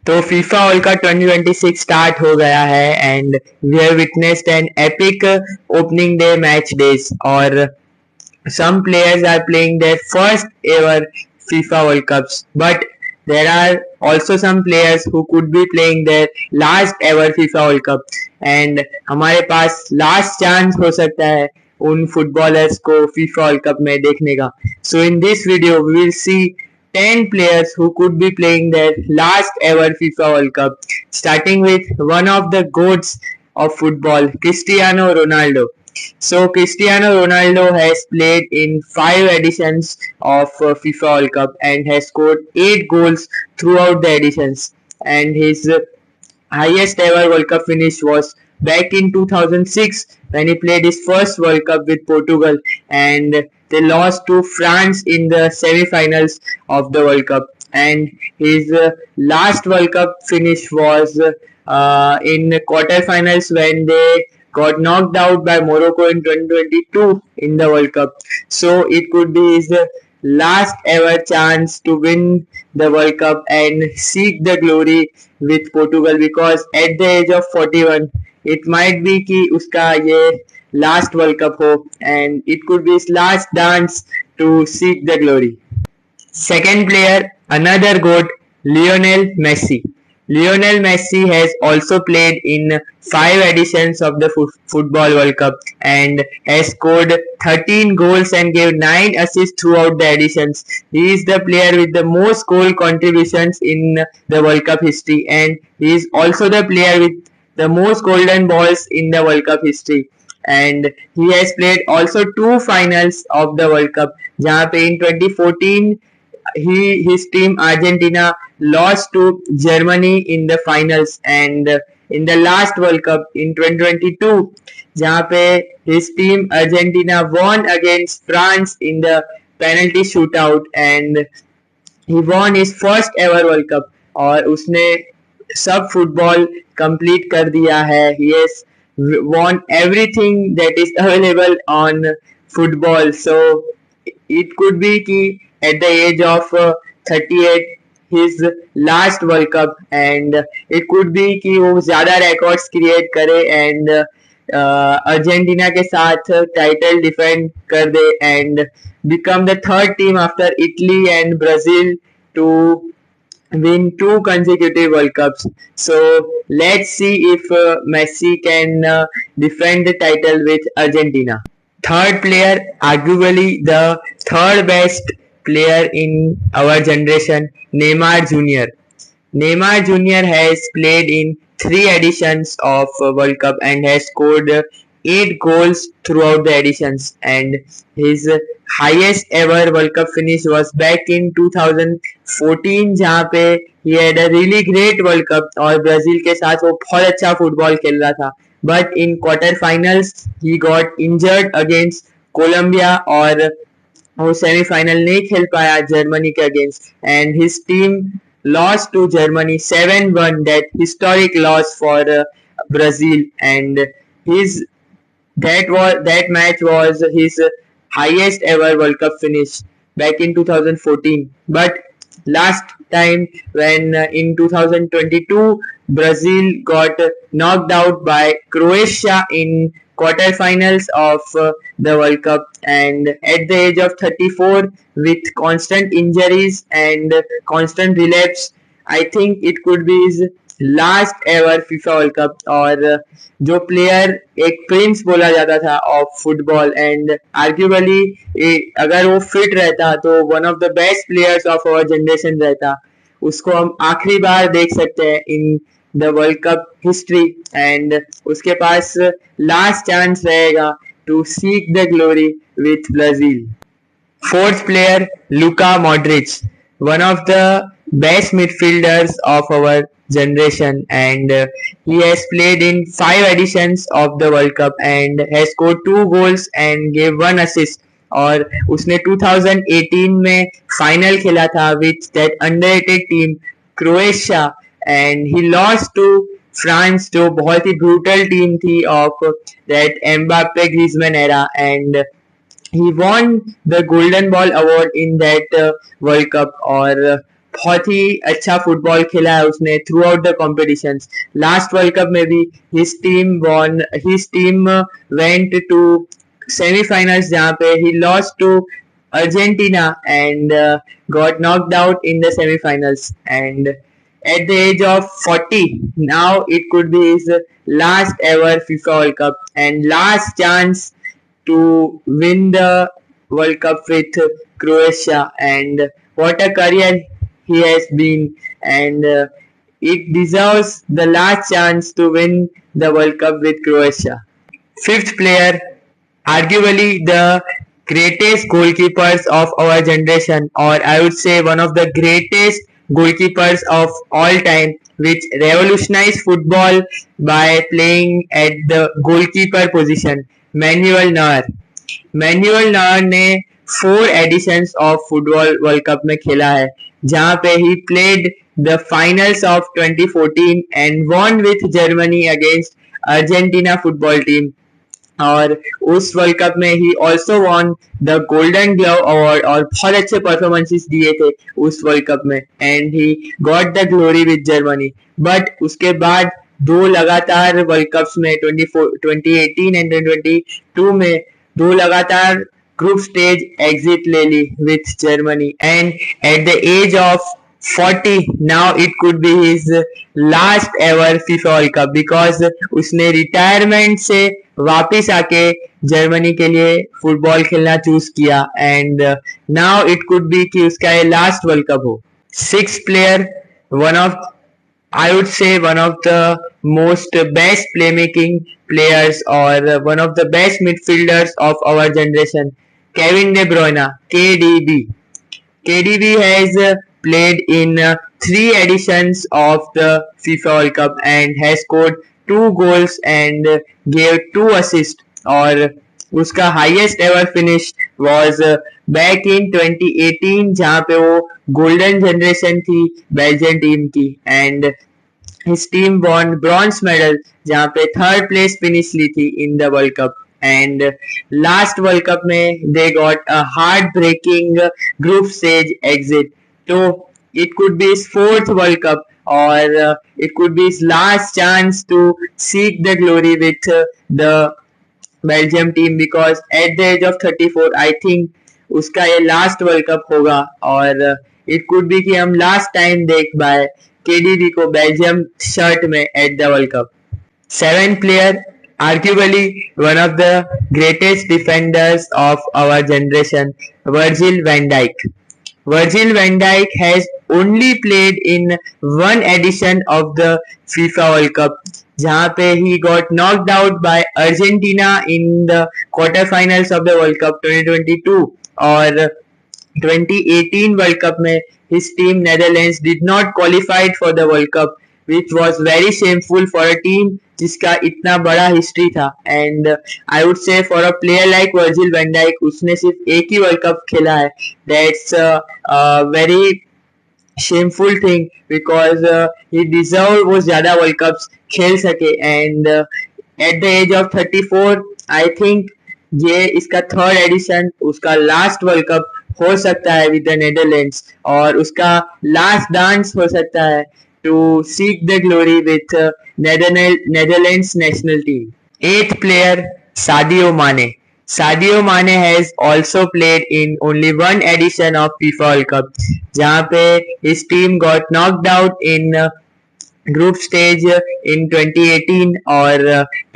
तो FIFA world cup 2026 start हो गया है and we have witnessed an epic opening day match days और some players are playing their first ever FIFA World Cups, but there are also some players who could be playing their last ever FIFA World Cup. And हमारे पास last chance हो सकता है उन footballers को FIFA world cup में देखने का. So in this video we will see 10 players who could be playing their last ever FIFA World Cup, starting with one of the goats of football, Cristiano Ronaldo. So Cristiano Ronaldo has played in 5 editions of FIFA World Cup and has scored 8 goals throughout the editions. And his highest ever World Cup finish was back in 2006 when he played his first World Cup with Portugal and they lost to France in the semi-finals of the World Cup. And his last World Cup finish was in quarterfinals when they got knocked out by Morocco in 2022 in the World Cup. So it could be his last ever chance to win the World Cup and seek the glory with Portugal, because at the age of 41 it might be कि उसका ये last World Cup हो and it could be his last dance to seek the glory. Second player, another GOAT, Lionel Messi. Lionel Messi has also played in 5 editions of the Football World Cup and has scored 13 goals and gave 9 assists throughout the editions. He is the player with the most goal contributions in the World Cup history, and he is also the player with the most golden balls in the World Cup history. And he has played also 2 finals of the World Cup, जहाँ पे in 2014 his team Argentina lost to Germany in the finals, and in the last World Cup in 2022 जहाँ पे his team Argentina won against France in the penalty shootout and he won his first ever World Cup और उसने सब football complete कर दिया है. He has won everything that is available on football. So it could be कि at the age of 38 his last World Cup, and it could be कि वो ज़्यादा records create करे and अर्जेंटीना के साथ टाइटल डिफेंड कर दे and become the third team after Italy and Brazil to win 2 consecutive World Cups. So let's see if Messi can defend the title with Argentina. Third player, arguably the third best player in our generation, Neymar Jr. Neymar Jr. has played in 3 editions of World Cup and has scored 8 goals throughout the editions, and his highest ever World Cup finish was back in 2014 जहाँ पे he had a really great World Cup और Brazil के साथ वो बहुत अच्छा football खेल रहा था. But in quarterfinals he got injured against Colombia और वो सेमीफाइनल नहीं खेल पाया जर्मनी के against and his team lost to Germany 7-1, that historic loss for Brazil, and that match was his highest ever World Cup finish back in 2014. But last time when in 2022 Brazil got knocked out by Croatia in quarterfinals of the World Cup, and at the age of 34 with constant injuries and constant relapse, I think it could be his last ever FIFA World Cup. और जो player एक Prince बोला जाता था of football and arguably अगर वो fit रहता तो one of the best players of our generation रहता, उसको हम आखिरी बार देख सकते हैं in the world cup history and उसके पास लास्ट चांस रहेगा to seek the glory with Brazil. Fourth player, Luka Modric, one of the best midfielders of our generation, and he has played in 5 editions of the World Cup and has scored 2 goals and gave 1 assist. और उसने 2018 में final खेला था with that underrated team Croatia and he lost to France, जो बहुत ही brutal team थी of that Mbappe Griezmann era, and he won the Golden Ball award in that World Cup और बहुत ही अच्छा फुटबॉल खेला है उसने throughout the competitions. Last world cup में भी his team went to semifinals जहाँ पे he lost to Argentina and got knocked out in the semi-finals. And at the age of 40, now it could be his last ever FIFA World Cup and last chance to win the World Cup with Croatia. And what a career he has been, and it deserves the last chance to win the World Cup with Croatia. Fifth player, arguably the greatest goalkeepers of our generation, or I would say one of the greatest goalkeepers of all time, which revolutionized football by playing at the goalkeeper position, Manuel Neuer. Manuel Neuer ने 4 editions of football world cup में खेला है, जहां पे he played the finals of 2014 and won with Germany against Argentina football team. और उस world cup में he also won the golden glove award और बहुत अच्छे परफॉर्मेंसेस दिए थे उस वर्ल्ड कप में, and he got the glory with Germany. But उसके बाद 2 लगातार वर्ल्ड कप्स में 2018 एंड 2022 में 2 लगातार ग्रुप स्टेज एग्जिट ले ली with Germany, and at the age of 40 now it could be his last ever FIFA World Cup because उसने retirement से वापिस आके जर्मनी के लिए फुटबॉल खेलना चूज किया, and now it could be कि उसका ये लास्ट वर्ल्ड कप हो। 6th player, one of I would say one of the most best playmaking players or one of the best midfielders of our generation, Kevin De Bruyne, KDB. KDB has played in 3 editions of the FIFA World Cup and has scored 2 goals and gave 2 assists, और उसका highest ever finish was back in 2018 जहाँ पे वो golden generation थी Belgian team की, and his team won bronze medal जहाँ पे 3rd place finish ली थी in the World Cup, and last World Cup में they got a heartbreaking group stage exit. So it could be his 4th World Cup or it could be his last chance to seek the glory with the Belgium team, because at the age of 34 I think उसका ये last world cup होगा, और it could be कि हम last time देख पाए KDB को Belgium shirt में at the world cup. 7th player, arguably one of the greatest defenders of our generation, Virgil van Dijk. Virgil van Dijk has only played in 1 edition of the FIFA World Cup, जहाँ पे he got knocked out by Argentina in the quarterfinals of the World Cup 2022, और 2018 World Cup में his team Netherlands did not qualified for the World Cup, which was very shameful for a team जिसका इतना बड़ा history था, and I would say for a player like Virgil van Dijk, उसने सिर्फ एक ही world cup खेला है, that's very shameful thing because he deserved वो ज्यादा वर्ल्ड कप्स खेल सके, and at the age of 34 I think ये इसका 3rd एडिशन, उसका लास्ट वर्ल्ड कप हो सकता है विद द नेदरलैंड्स, और उसका लास्ट डांस हो सकता है to seek the glory with Netherlands national team. 8th player, Sadio Mane. Sadio Mane has also played in only 1 edition of FIFA World Cup, जहाँ पे his team got knocked out in group stage in 2018, और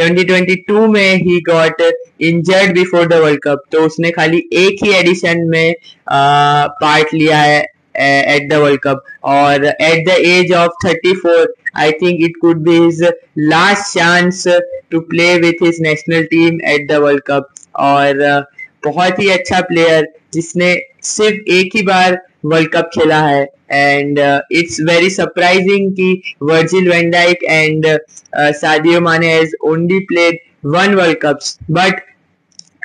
2022 में he got injured before the World Cup, तो उसने खाली एक ही addition में part लिया है at the World Cup, और at the age of 34 I think it could be his last chance to play with his national team at the World Cup, और बहुत ही अच्छा प्लेयर जिसने सिर्फ एक ही बार वर्ल्ड कप खेला है, एंड इट्स वेरी सरप्राइजिंग कि Virgil van Dyke and Sadio माने has only played 1 world cups, but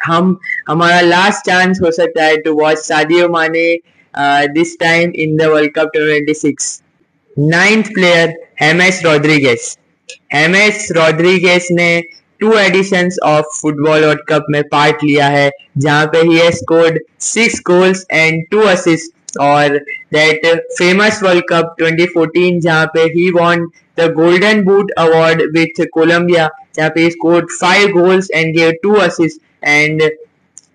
हमारा लास्ट चांस हो सकता है टू वॉच सादियो माने this time in the World Cup 2026. 9th player, James Rodriguez. James Rodriguez ने 2 editions of Football World Cup में part लिया है, जहाँ पे he has scored 6 goals and 2 assists, और that famous World Cup 2014 जहाँ पे he won the Golden Boot Award with Colombia, जहाँ पे he scored 5 goals and gave 2 assists, and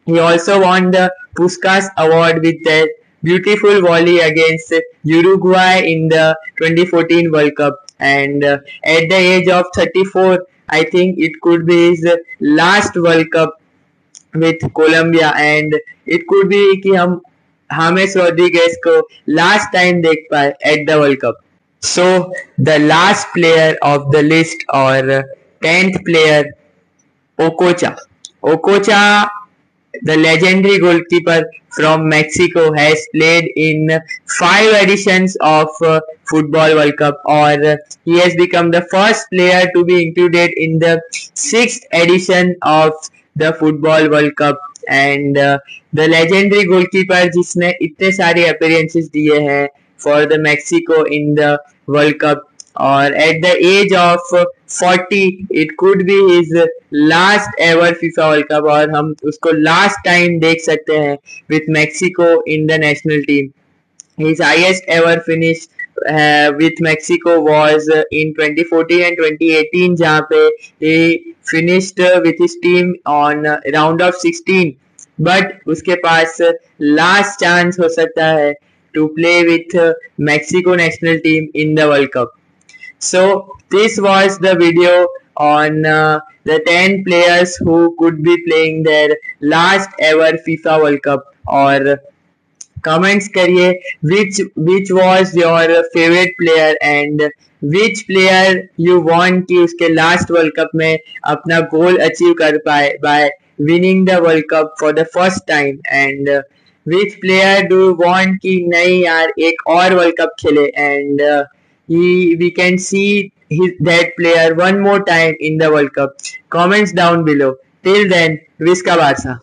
he also won the Puskás Award with that beautiful volley against Uruguay in the 2014 World Cup. And at the age of 34, I think it could be his last World Cup with Colombia, and it could be कि हम हामेस Rodriguez को last time देख पाए at the world cup. So the last player of the list, or 10th player, Okocha. Okocha, the legendary goalkeeper from Mexico, has played in 5 editions of Football World Cup, or he has become the first player to be included in the 6th edition of the Football World Cup. And the legendary goalkeeper जिसने इतने सारे appearances दिए हैं for the Mexico in the World Cup, और at the age of 40 it could be his last ever FIFA World Cup, और हम उसको last time देख सकते हैं with Mexico in the national team. His highest ever finish with Mexico was in 2014 and 2018, जहाँ पे he finished with his team on round of 16, but उसके पास last chance हो सकता है to play with Mexico national team in the World Cup. So this was the video on the 10 players who could be playing their last ever FIFA World Cup. और comments करिए which was your favorite player and which player you want कि उसके last World Cup में अपना goal achieve कर पाए by winning the World Cup for the first time, and which player do you want कि नहीं यार एक और World Cup खेले and we can see that player one more time in the World Cup. Comments down below. Till then, Visca Barca.